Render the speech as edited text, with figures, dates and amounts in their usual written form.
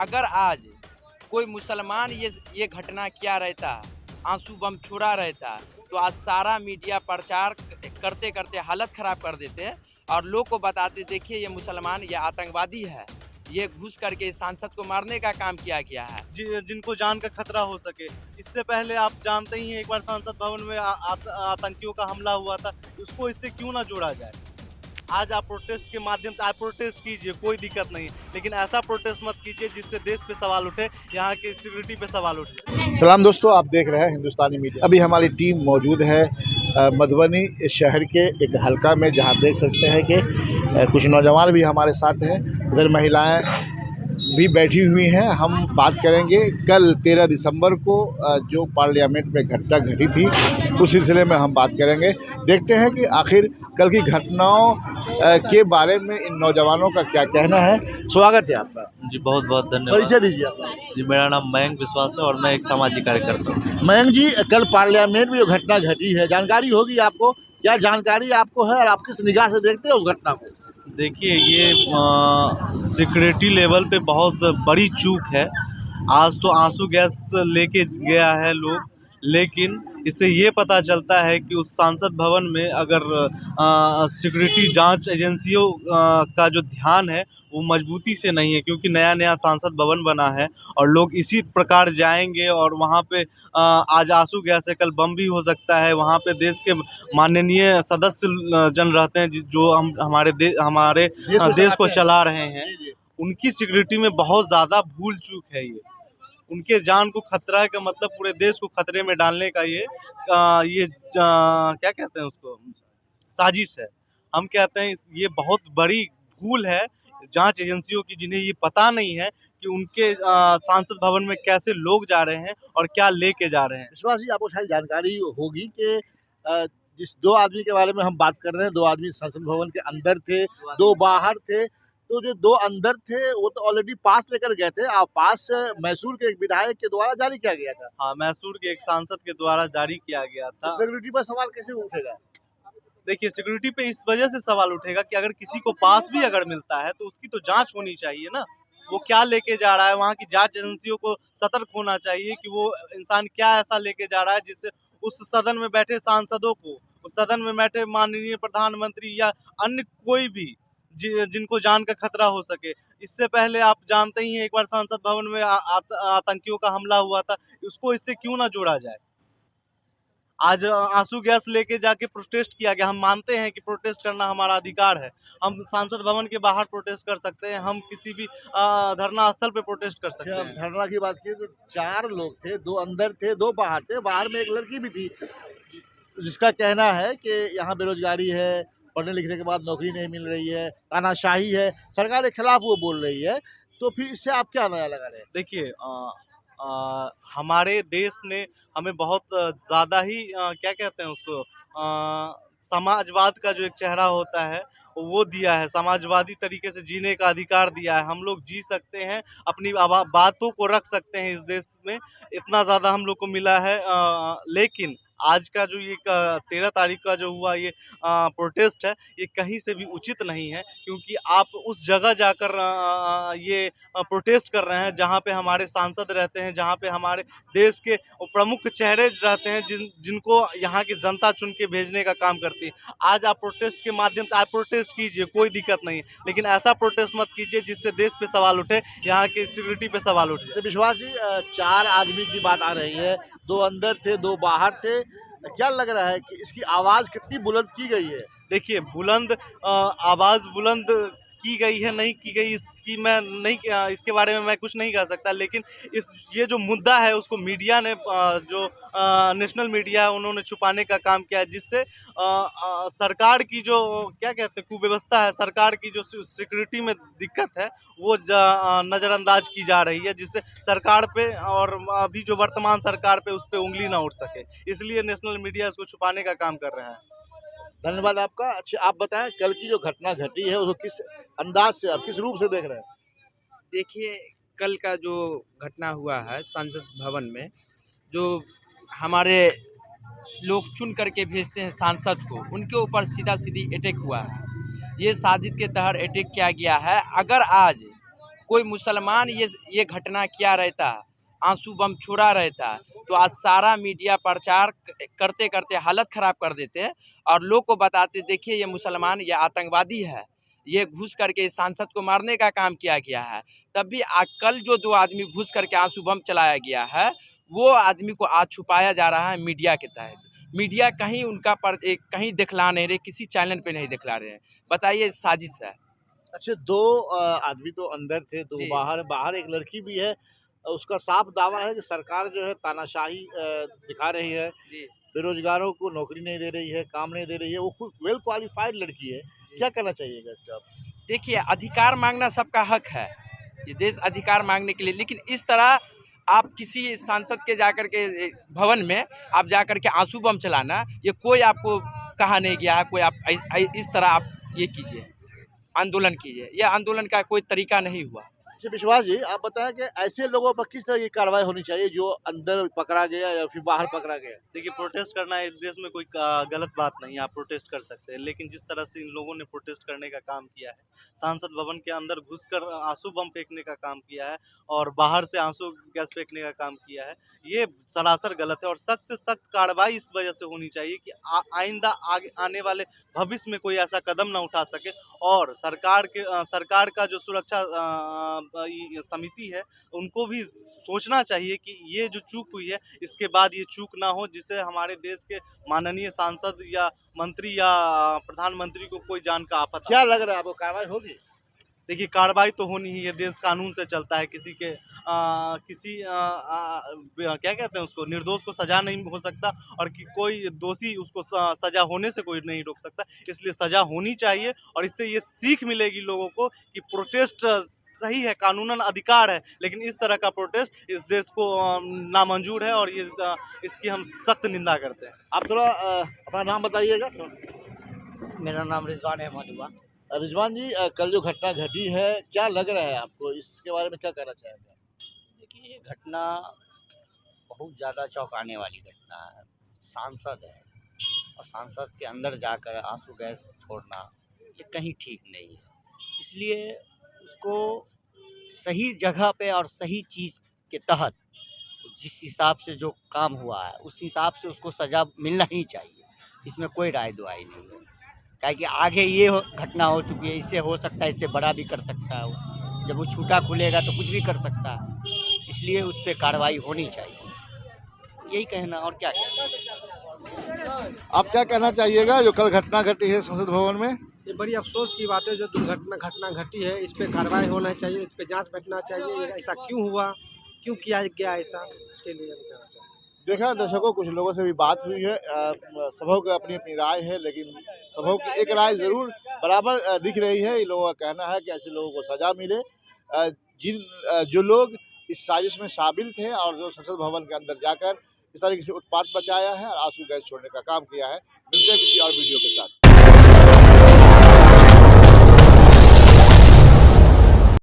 अगर आज कोई मुसलमान ये घटना किया रहता, आंसू बम छोड़ा रहता, तो आज सारा मीडिया प्रचार करते करते हालत ख़राब कर देते और लोग को बताते, देखिए ये मुसलमान, ये आतंकवादी है, ये घुस करके सांसद को मारने का काम किया है। जिनको जान का खतरा हो सके। इससे पहले आप जानते ही हैं, एक बार संसद भवन में आतंकियों का हमला हुआ था, उसको इससे क्यों ना जोड़ा जाए। आज आप प्रोटेस्ट के माध्यम से आप प्रोटेस्ट कीजिए, कोई दिक्कत नहीं, लेकिन ऐसा प्रोटेस्ट मत कीजिए जिससे देश पे सवाल उठे, यहाँ की सिक्योरिटी पे सवाल उठे। सलाम दोस्तों, आप देख रहे हैं हिंदुस्तानी मीडिया। अभी हमारी टीम मौजूद है मधुबनी शहर के एक हलका में, जहां देख सकते हैं कि कुछ नौजवान भी हमारे साथ हैं, उधर महिलाएं भी बैठी हुई हैं। हम बात करेंगे कल 13 दिसंबर को जो पार्लियामेंट में घटना घटी थी, उस सिलसिले में हम बात करेंगे। देखते हैं कि आखिर कल की घटनाओं के बारे में इन नौजवानों का क्या कहना है। स्वागत है आपका जी, बहुत बहुत धन्यवाद। परिचय दीजिए अपना। जी, मेरा नाम मयंक विश्वास है और मैं एक सामाजिक कार्यकर्ता हूँ। मयंक जी, कल पार्लियामेंट में जो घटना घटी है, जानकारी होगी आपको, क्या जानकारी आपको है और आप किस निगाह से देखते हैं उस घटना को? देखिए, ये सिक्योरिटी लेवल पे बहुत बड़ी चूक है। आज तो आंसू गैस लेके गया है लोग, लेकिन इससे ये पता चलता है कि उस संसद भवन में अगर सिक्योरिटी जांच एजेंसियों का जो ध्यान है वो मजबूती से नहीं है, क्योंकि नया नया संसद भवन बना है और लोग इसी प्रकार जाएंगे और वहाँ पे आज आंसू गैस है, कल बम भी हो सकता है। वहाँ पे देश के माननीय सदस्य जन रहते हैं जो हमारे देश को चला रहे हैं, उनकी सिक्योरिटी में बहुत ज़्यादा भूल चूक है। ये उनके जान को खतरा का मतलब पूरे देश को खतरे में डालने का क्या कहते हैं उसको, साजिश है। हम कहते हैं ये बहुत बड़ी भूल है जांच एजेंसियों की, जिन्हें ये पता नहीं है कि उनके संसद भवन में कैसे लोग जा रहे हैं और क्या लेके जा रहे हैं। विश्वास जी, आपको शायद जानकारी होगी कि जिस दो आदमी के बारे में हम बात कर रहे हैं, दो आदमी संसद भवन के अंदर थे, दो बाहर थे। तो जो दो अंदर थे वो तो ऑलरेडी पास लेकर गए थे, और पास मैसूर के एक विधायक के द्वारा जारी किया गया था। हाँ, मैसूर के एक सांसद के द्वारा जारी किया गया था। सिक्योरिटी पर सवाल कैसे उठेगा? देखिए, सिक्योरिटी पे इस वजह से सवाल उठेगा कि अगर किसी को पास भी अगर मिलता है तो उसकी तो जांच होनी चाहिए ना, वो क्या लेके जा रहा है। वहाँ की जांच एजेंसियों को सतर्क होना चाहिए कि वो इंसान क्या ऐसा लेके जा रहा है जिससे उस सदन में बैठे सांसदों को, उस सदन में बैठे माननीय प्रधानमंत्री या अन्य कोई भी जिनको जान का खतरा हो सके। इससे पहले आप जानते ही हैं, एक बार संसद भवन में आतंकियों का हमला हुआ था, उसको इससे क्यों ना जोड़ा जाए। आज आंसू गैस लेके जाके प्रोटेस्ट किया गया। हम मानते हैं कि प्रोटेस्ट करना हमारा अधिकार है। हम संसद भवन के बाहर प्रोटेस्ट कर सकते हैं, हम किसी भी धरना स्थल पे प्रोटेस्ट कर सकते हैं। धरना की बात की तो 4 लोग थे, 2 अंदर थे, 2 बाहर थे। बाहर में एक लड़की भी थी, जिसका कहना है कि यहाँ बेरोजगारी है, पढ़ने लिखने के बाद नौकरी नहीं मिल रही है, तानाशाही है, सरकार के खिलाफ वो बोल रही है। तो फिर इससे आप क्या नया लगा रहे हैं? देखिए, हमारे देश ने हमें बहुत ज़्यादा ही क्या कहते हैं उसको, समाजवाद का जो एक चेहरा होता है वो दिया है, समाजवादी तरीके से जीने का अधिकार दिया है। हम लोग जी सकते हैं, अपनी बातों को रख सकते हैं इस देश में, इतना ज़्यादा हम लोग को मिला है। लेकिन आज का जो ये 13 तारीख का जो हुआ ये प्रोटेस्ट है, ये कहीं से भी उचित नहीं है, क्योंकि आप उस जगह जाकर ये प्रोटेस्ट कर रहे हैं जहाँ पे हमारे सांसद रहते हैं, जहाँ पे हमारे देश के प्रमुख चेहरे रहते हैं, जिनको यहाँ की जनता चुन के भेजने का काम करती है। आज आप प्रोटेस्ट के माध्यम से आप प्रोटेस्ट कीजिए, कोई दिक्कत नहीं, लेकिन ऐसा प्रोटेस्ट मत कीजिए जिससे देश पे सवाल उठे, यहाँ की सिक्योरिटी पे सवाल उठे। तो विश्वास जी, 4 आदमी की बात आ रही है, 2 अंदर थे, 2 बाहर थे। क्या लग रहा है कि इसकी आवाज़ कितनी बुलंद की गई है? देखिए, आवाज़ बुलंद की गई है, नहीं की गई, इसकी मैं नहीं, इसके बारे में मैं कुछ नहीं कह सकता, लेकिन ये जो मुद्दा है उसको मीडिया ने जो नेशनल मीडिया है उन्होंने छुपाने का काम किया है, जिससे सरकार की जो क्या कहते हैं कुव्यवस्था है, सरकार की जो सिक्योरिटी में दिक्कत है वो नज़रअंदाज की जा रही है, जिससे सरकार पे और अभी जो वर्तमान सरकार पे उस पर उंगली ना उठ सके, इसलिए नेशनल मीडिया इसको छुपाने का काम कर रहे हैं। धन्यवाद आपका। अच्छा, आप बताएं कल की जो घटना घटी है उसको किस अंदाज से, आप किस रूप से देख रहे हैं? देखिए, कल का जो घटना हुआ है संसद भवन में, जो हमारे लोग चुन करके भेजते हैं सांसद को, उनके ऊपर सीधा सीधी अटैक हुआ है। ये साजिश के तहत अटैक किया गया है। अगर आज कोई मुसलमान ये घटना किया रहता, आंसू बम छोड़ा रहता, तो आज सारा मीडिया प्रचार करते करते हालत खराब कर देते और लोग को बताते देखिए ये मुसलमान ये आतंकवादी है, ये घुस करके इस सांसद को मारने का काम किया गया है। तब भी कल जो 2 आदमी घुस करके आंसू बम चलाया गया है, वो आदमी को आज छुपाया जा रहा है मीडिया के तहत। मीडिया कहीं उनका कहीं दिखला नहीं रहे, किसी चैनल पे नहीं दिखला रहे हैं। बताइए साजिश है। अच्छा, दो आदमी तो अंदर थे, दो जी। बाहर एक लड़की भी है। उसका साफ दावा है कि सरकार जो है तानाशाही दिखा रही है, जी। बेरोजगारों को नौकरी नहीं दे रही है, काम नहीं दे रही है। वो खुद वेल क्वालिफाइड लड़की है। क्या कहना चाहिएगा इसका आप? देखिए, अधिकार मांगना सबका हक है, ये देश अधिकार मांगने के लिए, लेकिन इस तरह आप किसी सांसद के जाकर के भवन में आप जाकर के आंसू बम चलाना, ये कोई आपको कहा नहीं गया है। कोई आप इस तरह आप ये कीजिए, आंदोलन कीजिए, ये आंदोलन का कोई तरीका नहीं हुआ। अच्छा विश्वास जी, आप बताएं कि ऐसे लोगों पर किस तरह की कार्रवाई होनी चाहिए जो अंदर पकड़ा गया या फिर बाहर पकड़ा गया? देखिए, प्रोटेस्ट करना इस देश में कोई गलत बात नहीं है, आप प्रोटेस्ट कर सकते हैं, लेकिन जिस तरह से इन लोगों ने प्रोटेस्ट करने का काम किया है, संसद भवन के अंदर घुसकर आंसू बम फेंकने का काम किया है और बाहर से आंसू गैस फेंकने का काम किया है, ये सरासर गलत है और सख्त से सख्त कार्रवाई इस वजह से होनी चाहिए कि आइंदा आगे आने वाले भविष्य में कोई ऐसा कदम ना उठा सके। और सरकार का जो सुरक्षा समिति है, उनको भी सोचना चाहिए कि ये जो चूक हुई है, इसके बाद ये चूक ना हो, जिससे हमारे देश के माननीय सांसद या मंत्री या प्रधानमंत्री को कोई जान का आफत। क्या लग रहा है आपको, कार्रवाई होगी? देखिए, कार्रवाई तो होनी ही है, देश कानून से चलता है। क्या कहते हैं उसको, निर्दोष को सजा नहीं हो सकता और कि कोई दोषी उसको सजा होने से कोई नहीं रोक सकता। इसलिए सजा होनी चाहिए और इससे ये सीख मिलेगी लोगों को कि प्रोटेस्ट सही है, कानूनन अधिकार है, लेकिन इस तरह का प्रोटेस्ट इस देश को नामंजूर है और इसकी हम सख्त निंदा करते हैं। आप थोड़ा अपना नाम बताइएगा। मेरा नाम रिजवान अहमद हुआ। रिजवान जी, कल जो घटना घटी है, क्या लग रहा है आपको? इसके बारे में क्या कहना चाहेंगे? देखिए, ये घटना बहुत ज़्यादा चौंकाने वाली घटना है। सांसद है और सांसद के अंदर जाकर आंसू गैस छोड़ना ये कहीं ठीक नहीं है। इसलिए उसको सही जगह पे और सही चीज़ के तहत जिस हिसाब से जो काम हुआ है उस हिसाब से उसको सज़ा मिलना ही चाहिए। इसमें कोई राय दुआई नहीं है, क्या कि आगे ये घटना हो चुकी है, इससे हो सकता है इससे बड़ा भी कर सकता है वो। जब वो छूटा खुलेगा तो कुछ भी कर सकता है, इसलिए उस पर कार्रवाई होनी चाहिए। यही कहना, और क्या कहना। आप क्या कहना चाहिएगा जो कल घटना घटी है संसद भवन में? ये बड़ी अफसोस की बात है, जो घटना घटी है, इस पर कार्रवाई होना चाहिए, इस पर जांच बैठना चाहिए। ऐसा क्यों हुआ, क्यों किया गया ऐसा, इसके लिए हम कहना चाहते हैं। देखा दर्शकों, कुछ लोगों से भी बात हुई है। सबों की अपनी अपनी राय है, लेकिन सबों की एक राय ज़रूर बराबर दिख रही है। इन लोगों का कहना है कि ऐसे लोगों को सज़ा मिले जो लोग इस साजिश में शामिल थे और जो संसद भवन के अंदर जाकर इस तरीके से उत्पात मचाया है और आंसू गैस छोड़ने का काम किया है। मिलते हैं किसी और वीडियो के साथ।